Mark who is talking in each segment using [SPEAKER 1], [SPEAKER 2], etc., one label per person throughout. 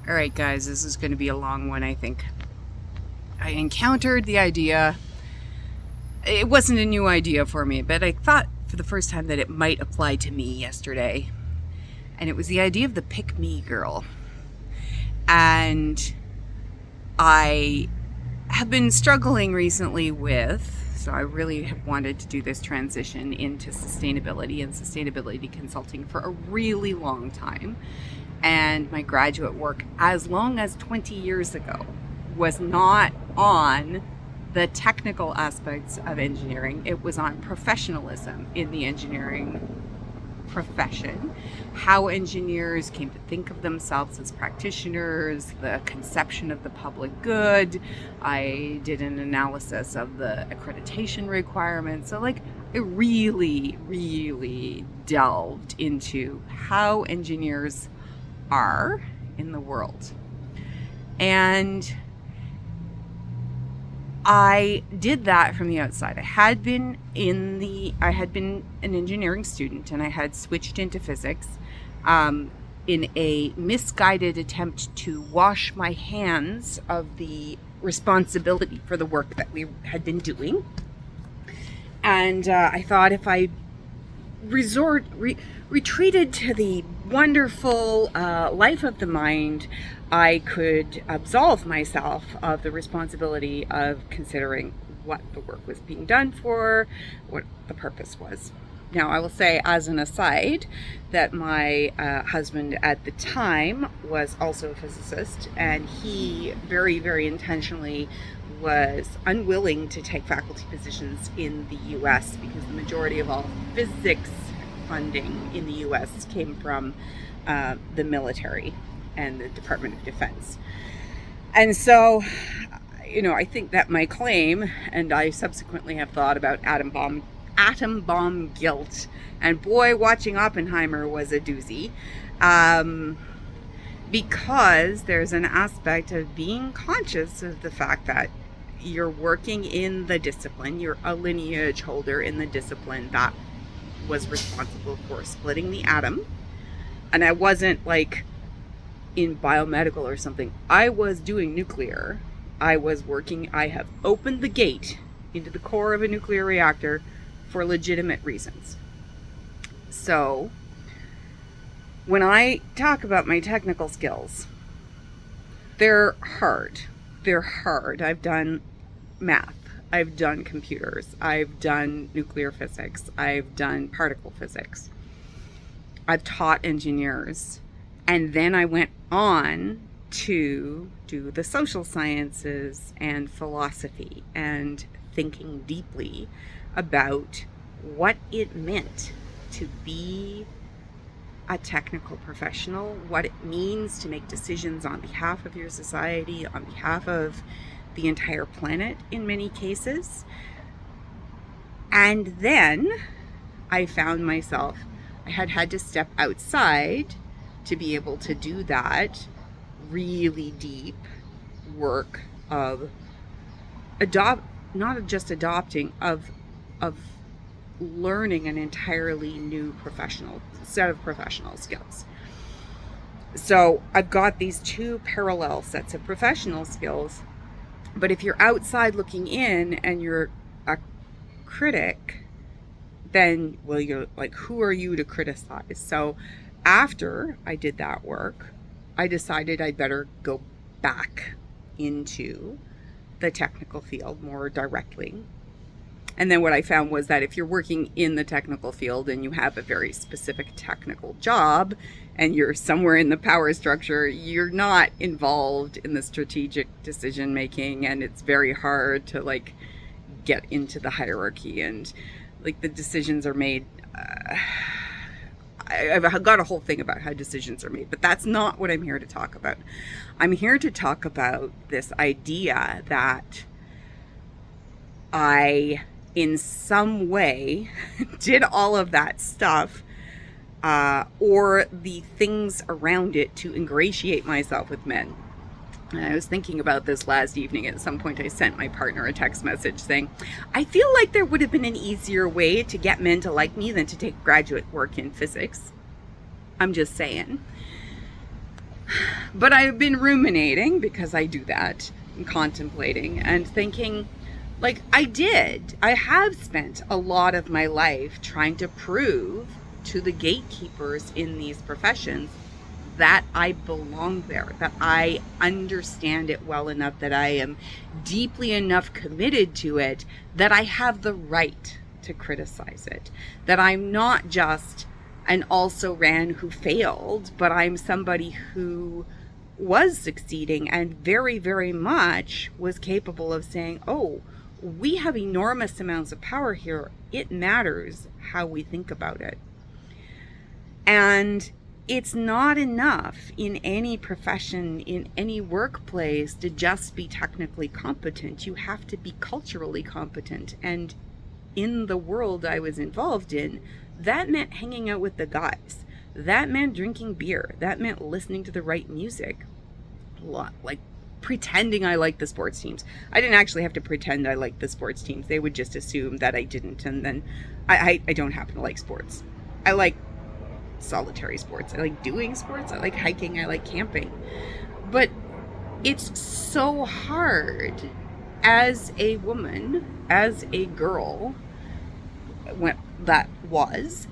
[SPEAKER 1] All right, guys, this is going to be a long one, I think. I encountered the idea. It wasn't a new idea for me, but I thought for the first time that it might apply to me yesterday. And it was the idea of the pick me girl. And I have been struggling recently so I really have wanted to do this transition into sustainability and sustainability consulting for a really long time. And my graduate work, as long as 20 years ago, was not on the technical aspects of engineering. It was on professionalism in the engineering profession, how engineers came to think of themselves as practitioners, the conception of the public good. I did an analysis of the accreditation requirements. So it really delved into how engineers are in the world. And I did that from the outside. I had been an engineering student, and I had switched into physics in a misguided attempt to wash my hands of the responsibility for the work that we had been doing. And I thought if I retreated to the wonderful life of the mind, I could absolve myself of the responsibility of considering what the work was being done for, what the purpose was. Now, I will say as an aside that my husband at the time was also a physicist, and he very intentionally was unwilling to take faculty positions in the US because the majority of all physics funding in the US came from the military and the Department of Defense. And so, I think that my claim, and I subsequently have thought about atom bomb guilt, and boy, watching Oppenheimer was a doozy, because there's an aspect of being conscious of the fact that you're working in the discipline, you're a lineage holder in the discipline that was responsible for splitting the atom. And I wasn't in biomedical or something. I was doing nuclear. I have opened the gate into the core of a nuclear reactor for legitimate reasons. So when I talk about my technical skills, they're hard. I've done math. I've done computers. I've done nuclear physics. I've done particle physics. I've taught engineers. And then I went on to do the social sciences and philosophy and thinking deeply about what it meant to be a technical professional, what it means to make decisions on behalf of your society, on behalf of the entire planet in many cases. And then I found myself, I had to step outside to be able to do that really deep work of not just adopting, of learning an entirely new set of professional skills. So I've got these two parallel sets of professional skills, but if you're outside looking in and you're a critic, then, well, you're who are you to criticize? So after I did that work, I decided I'd better go back into the technical field more directly. And then what I found was that if you're working in the technical field and you have a very specific technical job and you're somewhere in the power structure, you're not involved in the strategic decision making, and it's very hard to get into the hierarchy, and the decisions are made. I've got a whole thing about how decisions are made, but that's not what I'm here to talk about. I'm here to talk about this idea that I, in some way, did all of that stuff, or the things around it to ingratiate myself with men. And I was thinking about this last evening. At some point, I sent my partner a text message saying, I feel like there would have been an easier way to get men to like me than to take graduate work in physics. I'm just saying. But I've been ruminating, because I do that, and contemplating and thinking, like, I have spent a lot of my life trying to prove to the gatekeepers in these professions that I belong there, that I understand it well enough, that I am deeply enough committed to it, that I have the right to criticize it, that I'm not just an also-ran who failed, but I'm somebody who was succeeding and very, very much was capable of saying, oh, we have enormous amounts of power here. It matters how we think about it. And it's not enough in any profession, in any workplace, to just be technically competent. You have to be culturally competent. And in the world I was involved in, that meant hanging out with the guys. That meant drinking beer. That meant listening to the right music. A lot, like pretending I liked the sports teams. I didn't actually have to pretend I liked the sports teams. They would just assume that I didn't. And then I don't happen to like sports. I like solitary sports. I like doing sports. I like hiking. I like camping. But it's so hard as a woman, as a girl,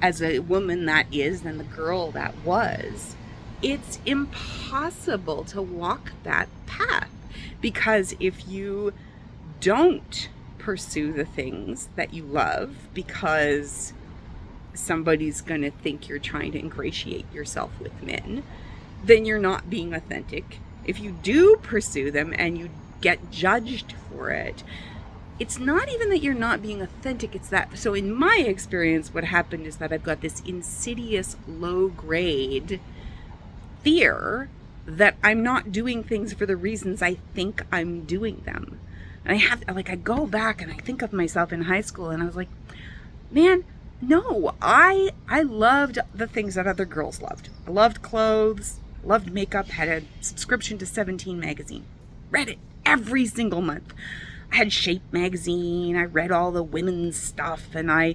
[SPEAKER 1] as a woman that is, and the girl that was, it's impossible to walk that path. Because if you don't pursue the things that you love because somebody's going to think you're trying to ingratiate yourself with men, then you're not being authentic. If you do pursue them and you get judged for it, it's not even that you're not being authentic, it's that. So in my experience, what happened is that I've got this insidious low grade fear that I'm not doing things for the reasons I think I'm doing them. And I go back and I think of myself in high school, and I was like, man, no, I loved the things that other girls loved. I loved clothes, loved makeup, had a subscription to 17 magazine, read it every single month. I had Shape magazine, I read all the women's stuff, and I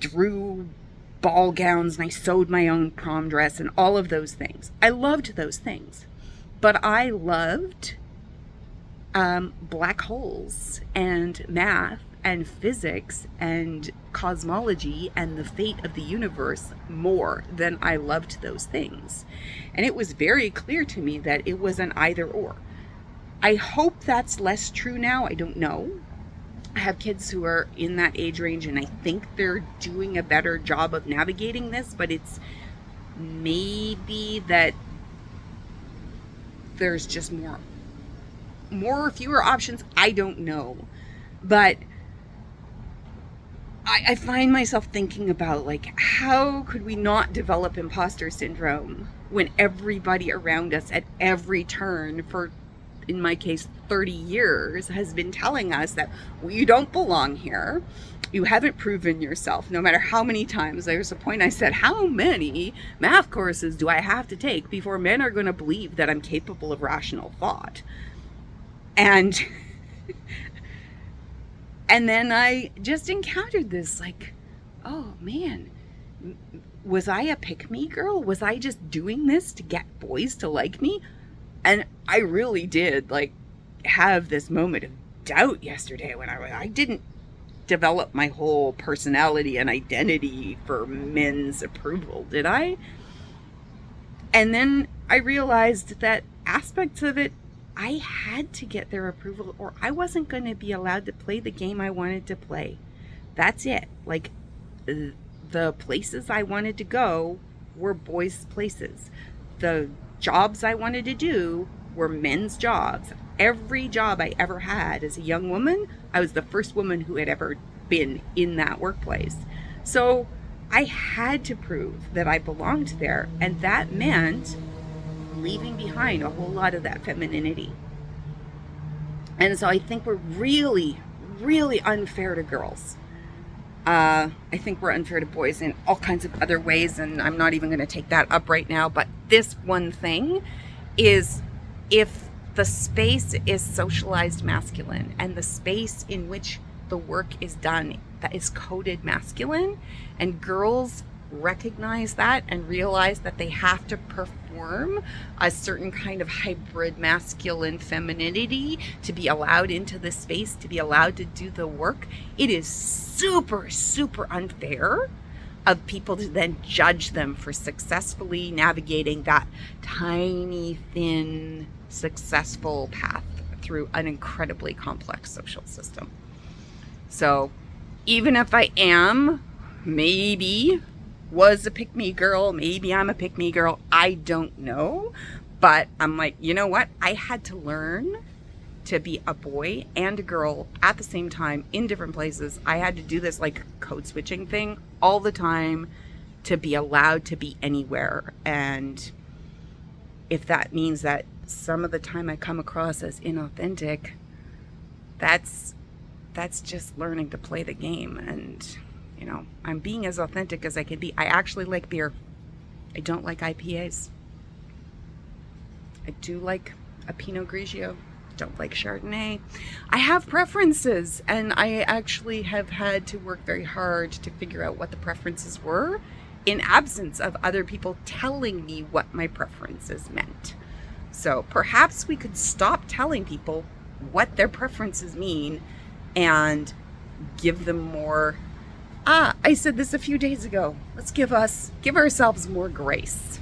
[SPEAKER 1] drew ball gowns, and I sewed my own prom dress, and all of those things. I loved those things. But I loved black holes and math and physics and cosmology and the fate of the universe more than I loved those things. And it was very clear to me that it was an either or. I hope that's less true now. I don't know. I have kids who are in that age range, and I think they're doing a better job of navigating this, but it's maybe that there's just more or fewer options. I don't know. But I find myself thinking about, like, how could we not develop imposter syndrome when everybody around us at every turn for, in my case, 30 years has been telling us that, well, you don't belong here. You haven't proven yourself, no matter how many times. There was a point I said, how many math courses do I have to take before men are going to believe that I'm capable of rational thought? And then I just encountered this, like, oh man, was I a pick-me girl? Was I just doing this to get boys to like me? And I really did, like, have this moment of doubt yesterday when I didn't develop my whole personality and identity for men's approval, did I? And then I realized that aspects of it, I had to get their approval, or I wasn't going to be allowed to play the game I wanted to play. That's it. Like, the places I wanted to go were boys' places. The jobs I wanted to do were men's jobs. Every job I ever had as a young woman, I was the first woman who had ever been in that workplace. So I had to prove that I belonged there, and that meant leaving behind a whole lot of that femininity. And so I think we're really, really unfair to girls. I think we're unfair to boys in all kinds of other ways, and I'm not even going to take that up right now. But this one thing is, if the space is socialized masculine and the space in which the work is done that is coded masculine, and girls recognize that and realize that they have to perform perform a certain kind of hybrid masculine femininity, to be allowed into the space, to be allowed to do the work, it is super, super unfair of people to then judge them for successfully navigating that tiny, thin, successful path through an incredibly complex social system. So even if I am, maybe was a pick-me girl, maybe I'm a pick-me girl, I don't know. But I'm like, you know what? I had to learn to be a boy and a girl at the same time in different places. I had to do this like code switching thing all the time to be allowed to be anywhere. And if that means that some of the time I come across as inauthentic, that's just learning to play the game. And you know, I'm being as authentic as I can be. I actually like beer. I don't like IPAs. I do like a Pinot Grigio. Don't like Chardonnay. I have preferences, and I actually have had to work very hard to figure out what the preferences were in absence of other people telling me what my preferences meant. So perhaps we could stop telling people what their preferences mean and give them more. I said this a few days ago. Let's give ourselves more grace.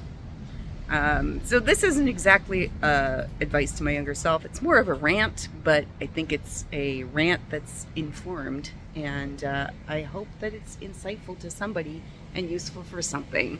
[SPEAKER 1] So this isn't exactly advice to my younger self. It's more of a rant, but I think it's a rant that's informed, and I hope that it's insightful to somebody and useful for something.